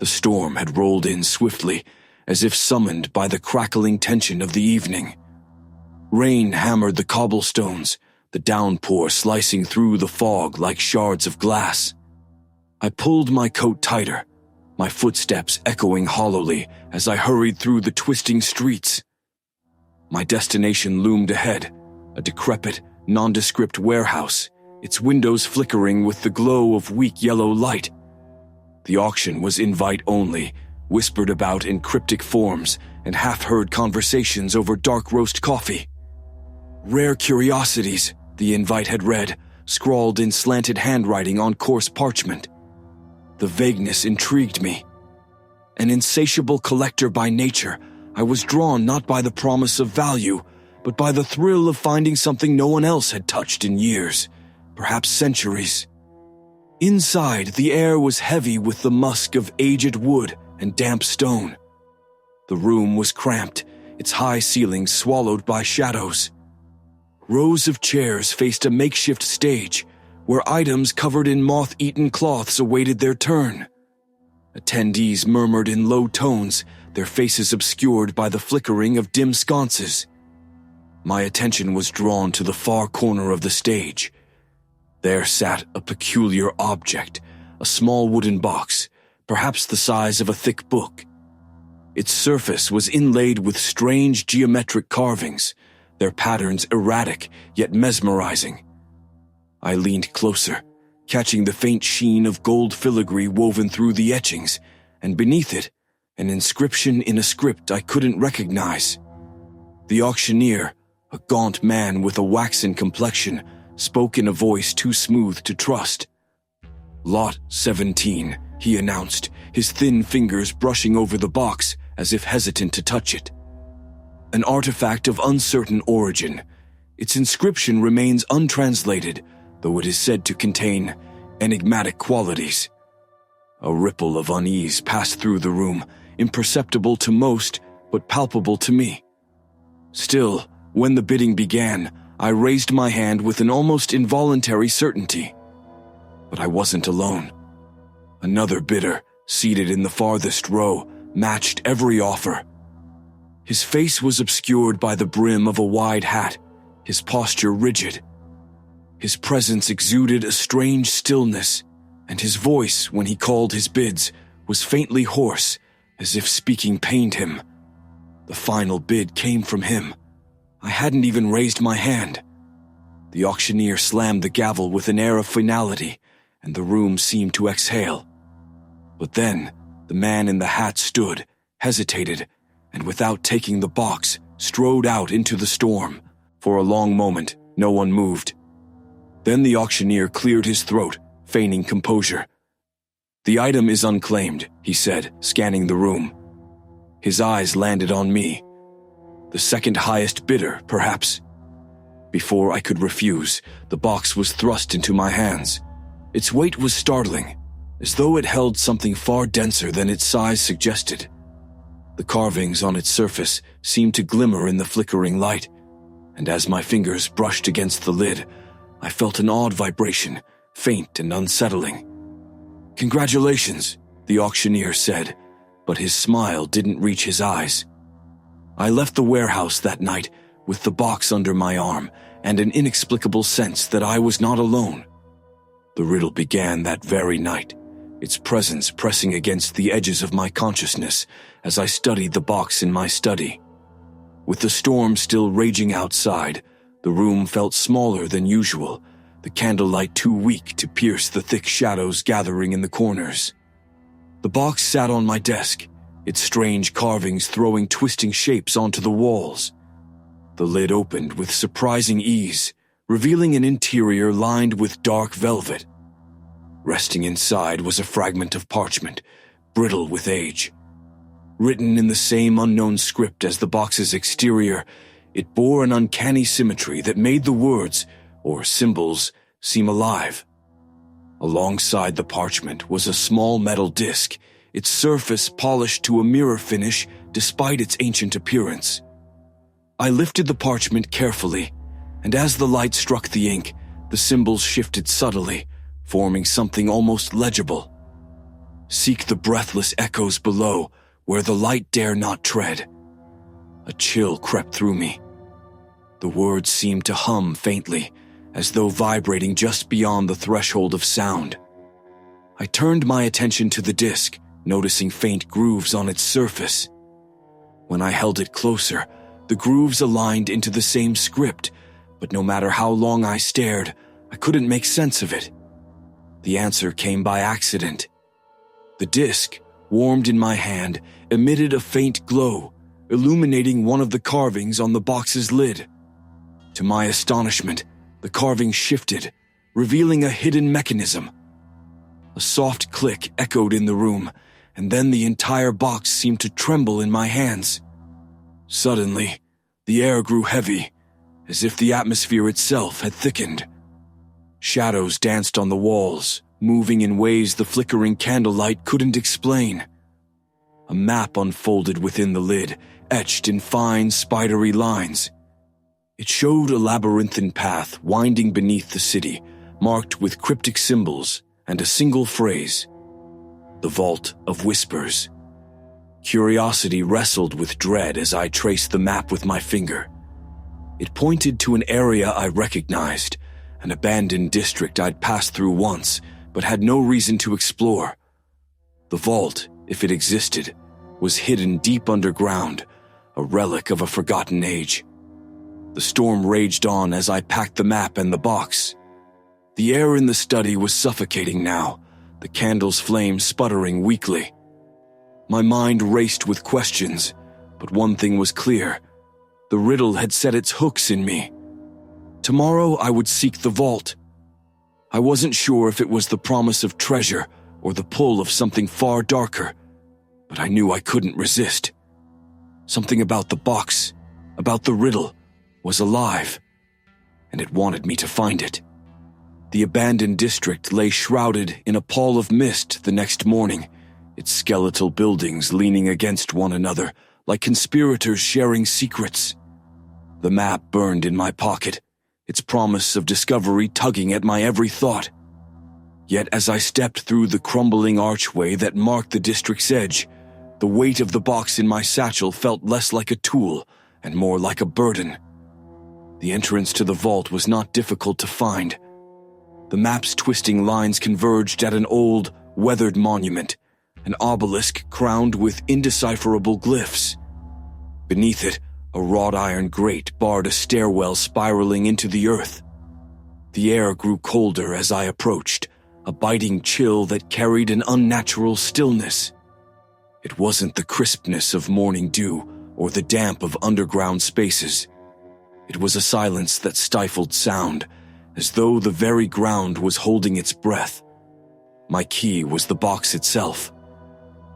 The storm had rolled in swiftly, as if summoned by the crackling tension of the evening. Rain hammered the cobblestones, the downpour slicing through the fog like shards of glass. I pulled my coat tighter, my footsteps echoing hollowly as I hurried through the twisting streets. My destination loomed ahead, a decrepit, nondescript warehouse, its windows flickering with the glow of weak yellow light. The auction was invite only, whispered about in cryptic forms and half-heard conversations over dark roast coffee. Rare curiosities, the invite had read, scrawled in slanted handwriting on coarse parchment. The vagueness intrigued me. An insatiable collector by nature, I was drawn not by the promise of value, but by the thrill of finding something no one else had touched in years, perhaps centuries. Inside, the air was heavy with the musk of aged wood and damp stone. The room was cramped, its high ceilings swallowed by shadows. Rows of chairs faced a makeshift stage, where items covered in moth-eaten cloths awaited their turn. Attendees murmured in low tones, their faces obscured by the flickering of dim sconces. My attention was drawn to the far corner of the stage. There sat a peculiar object, a small wooden box, perhaps the size of a thick book. Its surface was inlaid with strange geometric carvings, their patterns erratic yet mesmerizing. I leaned closer, catching the faint sheen of gold filigree woven through the etchings, and beneath it, an inscription in a script I couldn't recognize. The auctioneer, a gaunt man with a waxen complexion, spoke in a voice too smooth to trust. "Lot 17, he announced, his thin fingers brushing over the box as if hesitant to touch it. An artifact of uncertain origin. Its inscription remains untranslated, though it is said to contain enigmatic qualities. A ripple of unease passed through the room, imperceptible to most, but palpable to me. Still, when the bidding began, I raised my hand with an almost involuntary certainty. But I wasn't alone. Another bidder, seated in the farthest row, matched every offer. His face was obscured by the brim of a wide hat, his posture rigid. His presence exuded a strange stillness, and his voice, when he called his bids, was faintly hoarse, as if speaking pained him. The final bid came from him. I hadn't even raised my hand. The auctioneer slammed the gavel with an air of finality, and the room seemed to exhale. But then, the man in the hat stood, hesitated, and without taking the box, strode out into the storm. For a long moment, no one moved. Then the auctioneer cleared his throat, feigning composure. "The item is unclaimed," he said, scanning the room. His eyes landed on me. The second highest bidder, perhaps. Before I could refuse, the box was thrust into my hands. Its weight was startling, as though it held something far denser than its size suggested. The carvings on its surface seemed to glimmer in the flickering light, and as my fingers brushed against the lid, I felt an odd vibration, faint and unsettling. "Congratulations," the auctioneer said, but his smile didn't reach his eyes. I left the warehouse that night with the box under my arm and an inexplicable sense that I was not alone. The riddle began that very night, its presence pressing against the edges of my consciousness as I studied the box in my study. With the storm still raging outside, the room felt smaller than usual, the candlelight too weak to pierce the thick shadows gathering in the corners. The box sat on my desk, its strange carvings throwing twisting shapes onto the walls. The lid opened with surprising ease, revealing an interior lined with dark velvet. Resting inside was a fragment of parchment, brittle with age. Written in the same unknown script as the box's exterior, it bore an uncanny symmetry that made the words, or symbols, seem alive. Alongside the parchment was a small metal disc, its surface polished to a mirror finish despite its ancient appearance. I lifted the parchment carefully, and as the light struck the ink, the symbols shifted subtly, forming something almost legible. Seek the breathless echoes below, where the light dare not tread. A chill crept through me. The words seemed to hum faintly, as though vibrating just beyond the threshold of sound. I turned my attention to the disc, noticing faint grooves on its surface. When I held it closer, the grooves aligned into the same script, but no matter how long I stared, I couldn't make sense of it. The answer came by accident. The disc, warmed in my hand, emitted a faint glow, illuminating one of the carvings on the box's lid. To my astonishment, the carving shifted, revealing a hidden mechanism. A soft click echoed in the room, and then the entire box seemed to tremble in my hands. Suddenly, the air grew heavy, as if the atmosphere itself had thickened. Shadows danced on the walls, moving in ways the flickering candlelight couldn't explain. A map unfolded within the lid, etched in fine, spidery lines. It showed a labyrinthine path winding beneath the city, marked with cryptic symbols and a single phrase: the Vault of Whispers. Curiosity wrestled with dread as I traced the map with my finger. It pointed to an area I recognized, an abandoned district I'd passed through once, but had no reason to explore. The vault, if it existed, was hidden deep underground, a relic of a forgotten age. The storm raged on as I packed the map and the box. The air in the study was suffocating now, the candle's flame sputtering weakly. My mind raced with questions, but one thing was clear. The riddle had set its hooks in me. Tomorrow I would seek the vault. I wasn't sure if it was the promise of treasure or the pull of something far darker, but I knew I couldn't resist. Something about the box, about the riddle, was alive, and it wanted me to find it. The abandoned district lay shrouded in a pall of mist the next morning, its skeletal buildings leaning against one another like conspirators sharing secrets. The map burned in my pocket, its promise of discovery tugging at my every thought. Yet as I stepped through the crumbling archway that marked the district's edge, the weight of the box in my satchel felt less like a tool and more like a burden. The entrance to the vault was not difficult to find. The map's twisting lines converged at an old, weathered monument, an obelisk crowned with indecipherable glyphs. Beneath it, a wrought iron grate barred a stairwell spiraling into the earth. The air grew colder as I approached, a biting chill that carried an unnatural stillness. It wasn't the crispness of morning dew or the damp of underground spaces. It was a silence that stifled sound, as though the very ground was holding its breath. My key was the box itself.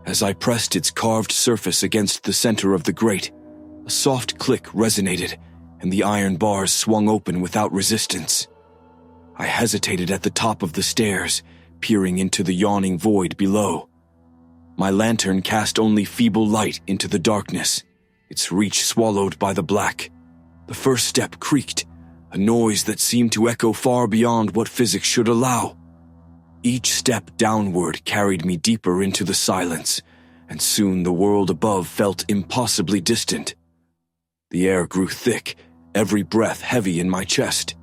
As I pressed its carved surface against the center of the grate, a soft click resonated, and the iron bars swung open without resistance. I hesitated at the top of the stairs, peering into the yawning void below. My lantern cast only feeble light into the darkness, its reach swallowed by the black. The first step creaked, a noise that seemed to echo far beyond what physics should allow. Each step downward carried me deeper into the silence, and soon the world above felt impossibly distant. The air grew thick, every breath heavy in my chest.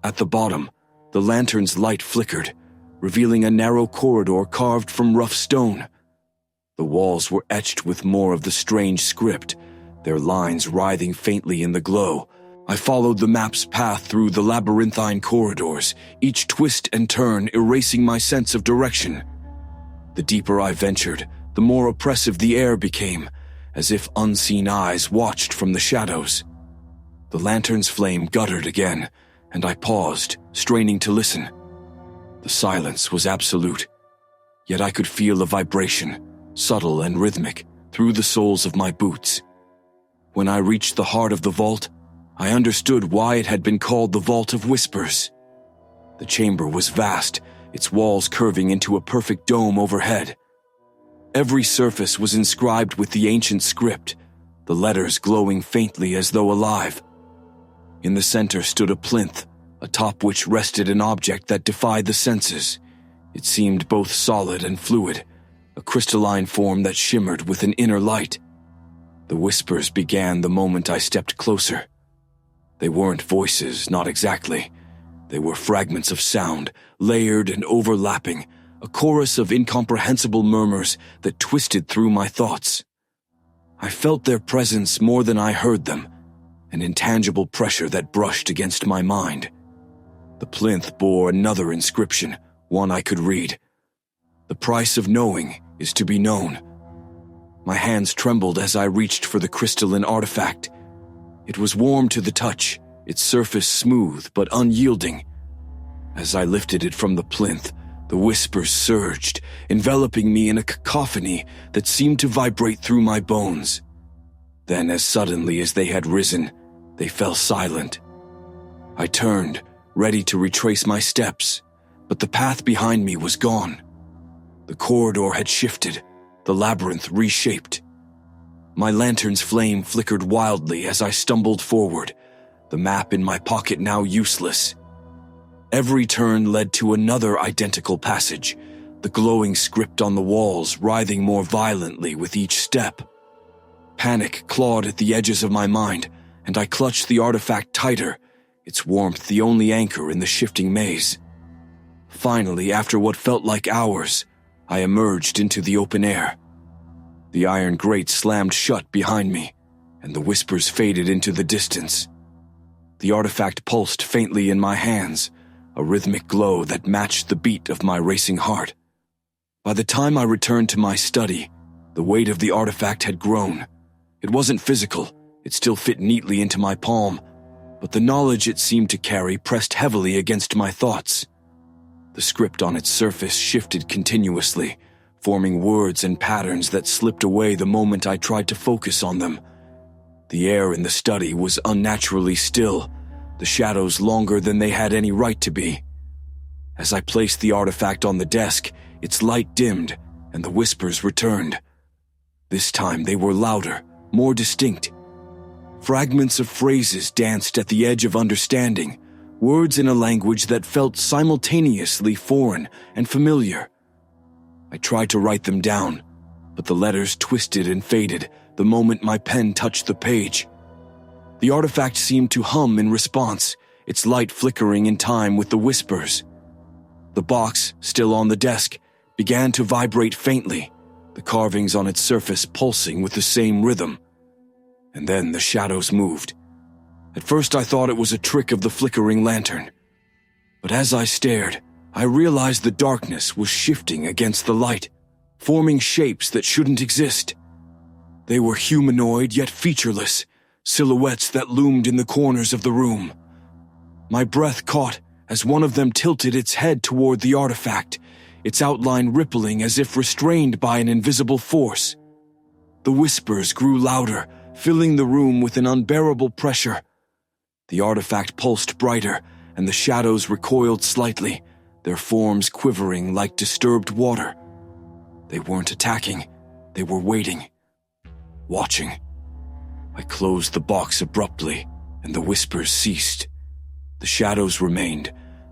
At the bottom, the lantern's light flickered, revealing a narrow corridor carved from rough stone. The walls were etched with more of the strange script, their lines writhing faintly in the glow. I followed the map's path through the labyrinthine corridors, each twist and turn erasing my sense of direction. The deeper I ventured, the more oppressive the air became, as if unseen eyes watched from the shadows. The lantern's flame guttered again, and I paused, straining to listen. The silence was absolute, yet I could feel a vibration, subtle and rhythmic, through the soles of my boots. When I reached the heart of the vault, I understood why it had been called the Vault of Whispers. The chamber was vast, its walls curving into a perfect dome overhead. Every surface was inscribed with the ancient script, the letters glowing faintly as though alive. In the center stood a plinth, atop which rested an object that defied the senses. It seemed both solid and fluid, a crystalline form that shimmered with an inner light. The whispers began the moment I stepped closer. They weren't voices, not exactly. They were fragments of sound, layered and overlapping, a chorus of incomprehensible murmurs that twisted through my thoughts. I felt their presence more than I heard them, an intangible pressure that brushed against my mind. The plinth bore another inscription, one I could read. "The price of knowing is to be known." My hands trembled as I reached for the crystalline artifact. It was warm to the touch, its surface smooth but unyielding. As I lifted it from the plinth, the whispers surged, enveloping me in a cacophony that seemed to vibrate through my bones. Then, as suddenly as they had risen, they fell silent. I turned, ready to retrace my steps, but the path behind me was gone. The corridor had shifted, the labyrinth reshaped. My lantern's flame flickered wildly as I stumbled forward, the map in my pocket now useless. Every turn led to another identical passage, the glowing script on the walls writhing more violently with each step. Panic clawed at the edges of my mind, and I clutched the artifact tighter, its warmth the only anchor in the shifting maze. Finally, after what felt like hours, I emerged into the open air. The iron grate slammed shut behind me, and the whispers faded into the distance. The artifact pulsed faintly in my hands, a rhythmic glow that matched the beat of my racing heart. By the time I returned to my study, the weight of the artifact had grown. It wasn't physical, it still fit neatly into my palm, but the knowledge it seemed to carry pressed heavily against my thoughts. The script on its surface shifted continuously, forming words and patterns that slipped away the moment I tried to focus on them. The air in the study was unnaturally still, the shadows longer than they had any right to be. As I placed the artifact on the desk, its light dimmed, and the whispers returned. This time they were louder, more distinct. Fragments of phrases danced at the edge of understanding, words in a language that felt simultaneously foreign and familiar. I tried to write them down, but the letters twisted and faded the moment my pen touched the page. The artifact seemed to hum in response, its light flickering in time with the whispers. The box, still on the desk, began to vibrate faintly, the carvings on its surface pulsing with the same rhythm. And then the shadows moved. At first I thought it was a trick of the flickering lantern. But as I stared, I realized the darkness was shifting against the light, forming shapes that shouldn't exist. They were humanoid yet featureless, silhouettes that loomed in the corners of the room. My breath caught as one of them tilted its head toward the artifact, its outline rippling as if restrained by an invisible force. The whispers grew louder, filling the room with an unbearable pressure. The artifact pulsed brighter, and the shadows recoiled slightly, their forms quivering like disturbed water. They weren't attacking, they were waiting, watching. I closed the box abruptly, and the whispers ceased. The shadows remained,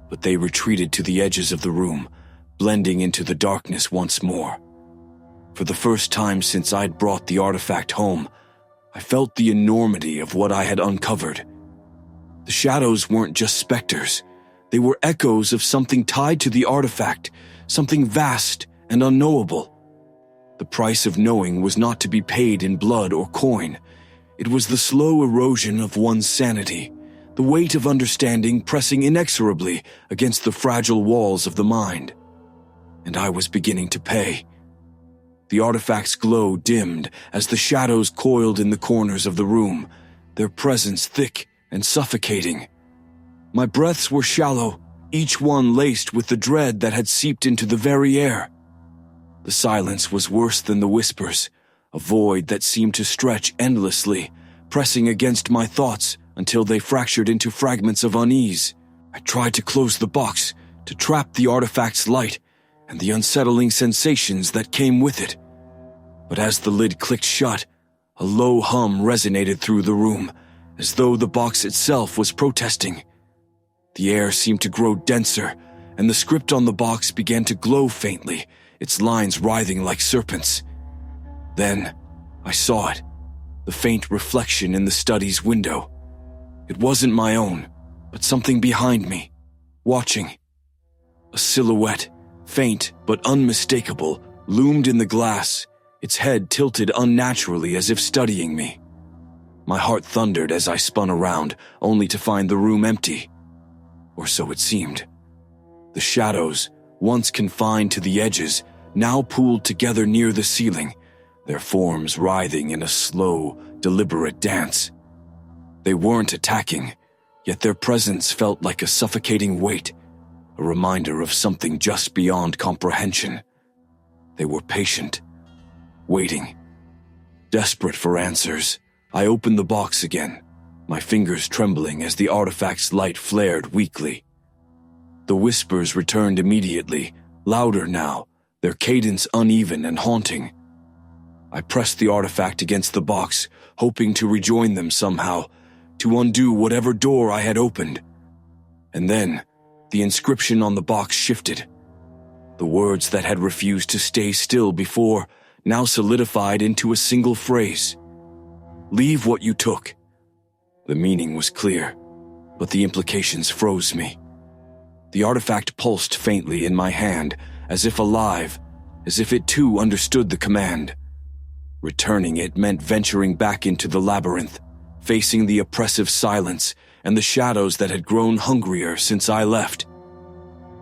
but they retreated to the edges of the room, blending into the darkness once more. For the first time since I'd brought the artifact home, I felt the enormity of what I had uncovered. The shadows weren't just specters. They were echoes of something tied to the artifact, something vast and unknowable. The price of knowing was not to be paid in blood or coin. It was the slow erosion of one's sanity, the weight of understanding pressing inexorably against the fragile walls of the mind. And I was beginning to pay. The artifact's glow dimmed as the shadows coiled in the corners of the room, their presence thick and suffocating. My breaths were shallow, each one laced with the dread that had seeped into the very air. The silence was worse than the whispers, a void that seemed to stretch endlessly, pressing against my thoughts until they fractured into fragments of unease. I tried to close the box, to trap the artifact's light and the unsettling sensations that came with it. But as the lid clicked shut, a low hum resonated through the room, as though the box itself was protesting. The air seemed to grow denser, and the script on the box began to glow faintly, its lines writhing like serpents. Then, I saw it, the faint reflection in the study's window. It wasn't my own, but something behind me, watching. A silhouette, faint but unmistakable, loomed in the glass, its head tilted unnaturally as if studying me. My heart thundered as I spun around, only to find the room empty. Or so it seemed. The shadows, once confined to the edges, now pooled together near the ceiling, their forms writhing in a slow, deliberate dance. They weren't attacking, yet their presence felt like a suffocating weight, a reminder of something just beyond comprehension. They were patient, waiting, desperate for answers. I opened the box again, my fingers trembling as the artifact's light flared weakly. The whispers returned immediately, louder now, their cadence uneven and haunting. I pressed the artifact against the box, hoping to rejoin them somehow, to undo whatever door I had opened. And then, the inscription on the box shifted. The words that had refused to stay still before now solidified into a single phrase. Leave what you took. The meaning was clear, but the implications froze me. The artifact pulsed faintly in my hand, as if alive, as if it too understood the command. Returning it meant venturing back into the labyrinth, facing the oppressive silence and the shadows that had grown hungrier since I left.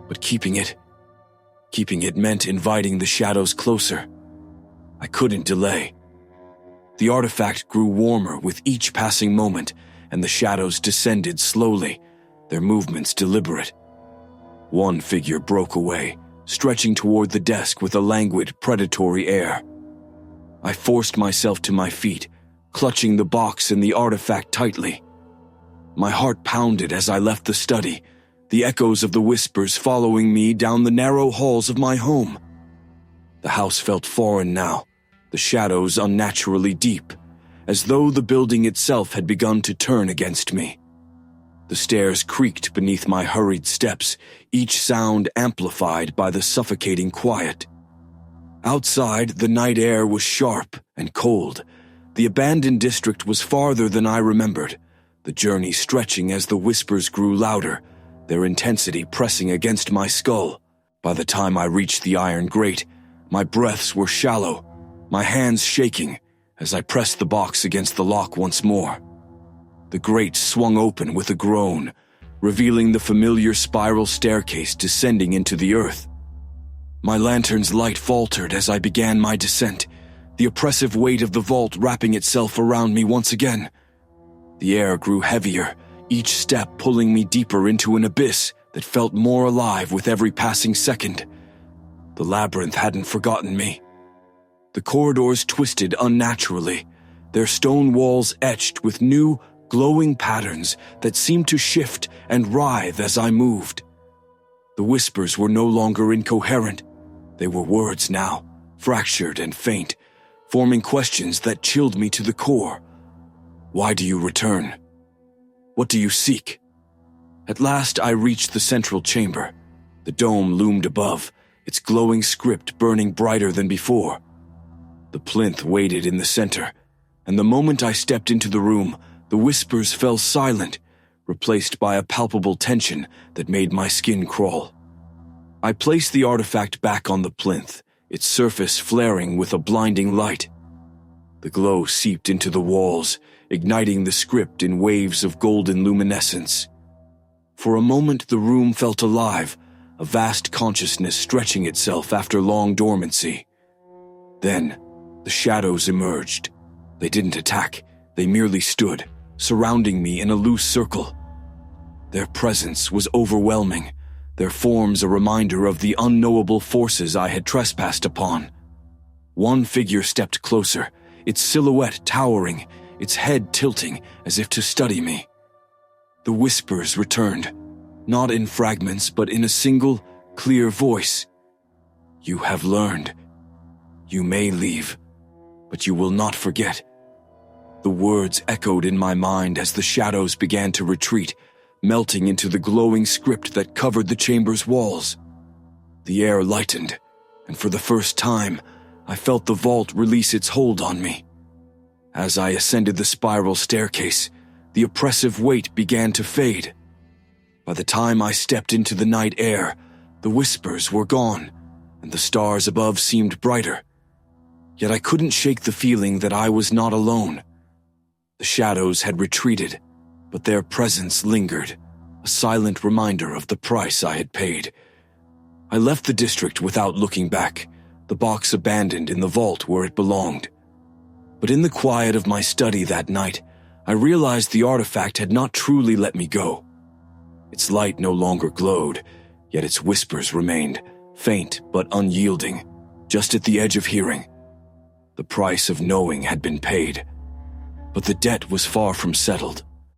But keeping it meant inviting the shadows closer. I couldn't delay. The artifact grew warmer with each passing moment, and the shadows descended slowly, their movements deliberate. One figure broke away, stretching toward the desk with a languid, predatory air. I forced myself to my feet, clutching the box and the artifact tightly. My heart pounded as I left the study, the echoes of the whispers following me down the narrow halls of my home. The house felt foreign now, the shadows unnaturally deep, as though the building itself had begun to turn against me. The stairs creaked beneath my hurried steps, each sound amplified by the suffocating quiet. Outside, the night air was sharp and cold. The abandoned district was farther than I remembered, the journey stretching as the whispers grew louder, their intensity pressing against my skull. By the time I reached the iron grate, my breaths were shallow, my hands shaking as I pressed the box against the lock once more. The grate swung open with a groan, revealing the familiar spiral staircase descending into the earth. My lantern's light faltered as I began my descent, the oppressive weight of the vault wrapping itself around me once again. The air grew heavier, each step pulling me deeper into an abyss that felt more alive with every passing second. The labyrinth hadn't forgotten me. The corridors twisted unnaturally, their stone walls etched with new, glowing patterns that seemed to shift and writhe as I moved. The whispers were no longer incoherent. They were words now, fractured and faint, forming questions that chilled me to the core. Why do you return? What do you seek? At last I reached the central chamber. The dome loomed above, its glowing script burning brighter than before. The plinth waited in the center, and the moment I stepped into the room, the whispers fell silent, replaced by a palpable tension that made my skin crawl. I placed the artifact back on the plinth, its surface flaring with a blinding light. The glow seeped into the walls, igniting the script in waves of golden luminescence. For a moment the room felt alive, a vast consciousness stretching itself after long dormancy. Then, the shadows emerged. They didn't attack, they merely stood, surrounding me in a loose circle. Their presence was overwhelming, their forms a reminder of the unknowable forces I had trespassed upon. One figure stepped closer, its silhouette towering, its head tilting as if to study me. The whispers returned, not in fragments but in a single, clear voice. You have learned. You may leave, but you will not forget. The words echoed in my mind as the shadows began to retreat, melting into the glowing script that covered the chamber's walls. The air lightened, and for the first time, I felt the vault release its hold on me. As I ascended the spiral staircase, the oppressive weight began to fade. By the time I stepped into the night air, the whispers were gone, and the stars above seemed brighter. Yet I couldn't shake the feeling that I was not alone. The shadows had retreated, but their presence lingered, a silent reminder of the price I had paid. I left the district without looking back, the box abandoned in the vault where it belonged. But in the quiet of my study that night, I realized the artifact had not truly let me go. Its light no longer glowed, yet its whispers remained, faint but unyielding, just at the edge of hearing. The price of knowing had been paid, but the debt was far from settled.